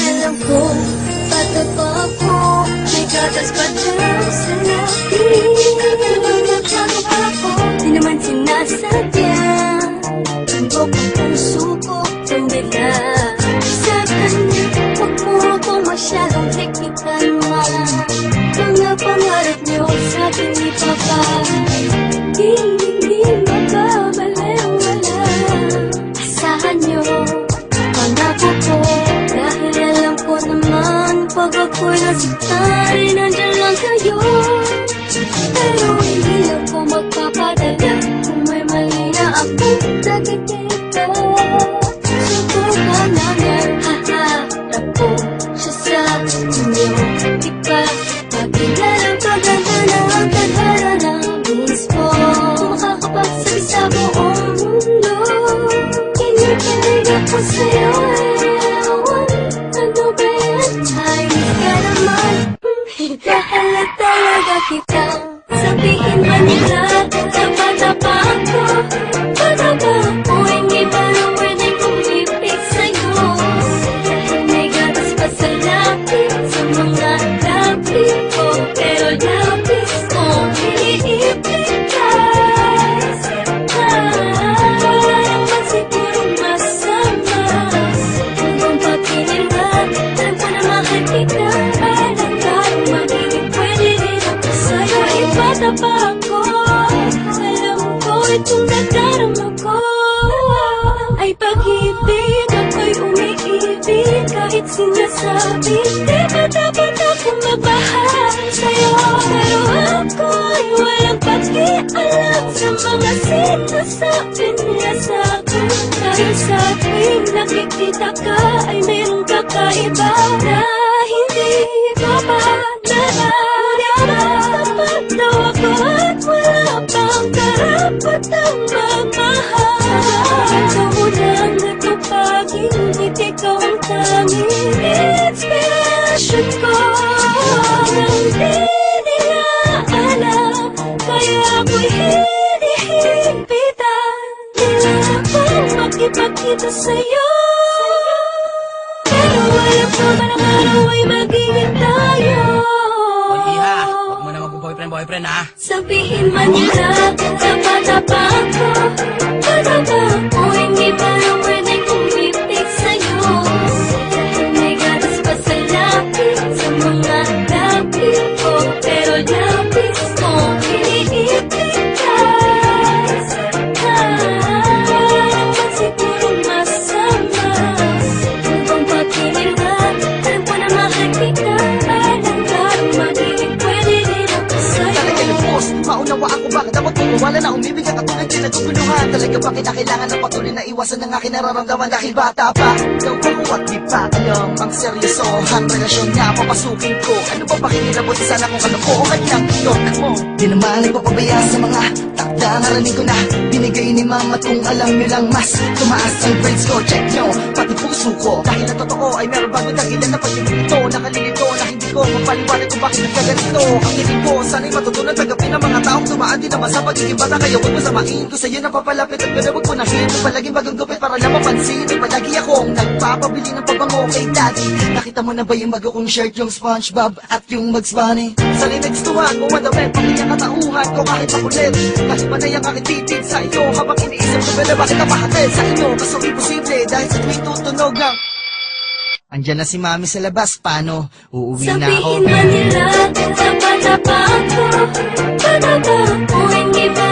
Alam ko, bata pa ako, may gatas pa daw sa labi. Nagbago pa ako, di naman sinasadya. Tundok ang puso ko, tandila. Sa kanya, huwag mo akong masyadong teknikan, ma. Mga pangarap niyo sa akin ni Papa, hindi magbabalewala. Asahan niyo, pangako ko, dahil alam ko naman, pag ako'y nasaktan, nandyan lang kayo. Pero hindi ako magpapadala, kung may mali na akong nakikita. Subukan namin, haharap ko siya sa inyo. Di ba, pagkilala paganda ng tadhara ng mismo, makakapagsabi sa buong mundo. Kinikilig ako sa'yo, ewan, ano ba yan? Ayos ka naman, mahal talaga kita. Sabihin ba nila, bata pa ako, bata pa ako, hindi ba na pwedeng kumipig sa'yo? Dahil may gatas pa sa lapis, sa mga lapis ko, pero lapis ko, iniipigkas. Wala naman sigurong masama, kung pagkinilan, alam ko na mahal kita. Alam tayo magiging pwede rin ako sa'yo. Ay bata pa ako, alam ko itong nadarama ko ay pag-ibig. Ako'y umiibig kahit sinasabi, di ba dapat akong mabahal sa'yo? Pero ako'y walang pakialam sa mga sinasabi nila sa'kin. Dahil sa tuwing nakikita ka ay mayroong kakaiba na hindi ko pa nararamdaman. Daw ako at wala pang karapatang magmahal. Sa unang natupagin, ngunit ikaw ang tanging inspirasyon ko. Nang di nila alam, kaya ako'y hinihipitan nila akong makipagkita sa'yo. Pero alam ko man ang araw ay magiging tayo. Oy, iha, huwag mo na mag-boyfriend, ha? Sabihin man nila, bata pa ako, bata pa ako, hindi pa na pwedeng kumipig sa'yo. Dahil may gatas pa sa lapis, sa mga lapis ko, pero lapis ko, iniipigkas. Wala naman sigurong masama, kung pagkinilan, alam ko na mahal kita. Alam tayo magiging pwede rin ako sa'yo. Talaga lubos, maunawa ako bakit dapat wala na umibig ang katulad din naguguluhan. Talaga ba kinakailangan ng patuloy na iwasan ng aking nararamdaman dahil bata pa daw ako at di pa alam ang seryosohan relasyon na papasukin ko. Ano ba pakinilabot sana kung kalokohan lang iyok mo? Di naman nagpapabaya sa mga takda, narinig ko na binigay ni mama kung alam nyo lang mas tumaas ang grades ko. Check nyo, pati puso ko, dahil ang totoo ay meron bago dahilan na pag-ibig ito. Nakalilito na hindi ko mapaliwanag kung bakit nagkaganito. Ang hiling ko, sana'y matutunan tagapin ng mga taong tumaan din naman sa pagiging bata. Kaya huwag mo samain ko sa'yo na papalapit at ganda huwag mo nahin. Palaging bagong gupit para lang mapansin. Ay palagi akong nagpapabili ng pabango kay daddy. Nakita mo na ba yung bago kong shirt, yung SpongeBob at yung Bugs Bunny? Sa next to ako, madami pamilya katauhan ko kahit makulit. Kahit manay ang aking titig sa iyo, habang iniisip ko ba na bakit napahatid sa inyo? Kaso imposible dahil sa tuwing tutunog ng andyan na si mami sa labas, paano? Uuwi na ako. Sabihin man nila, bata pa ako, bata pa ako, hindi ba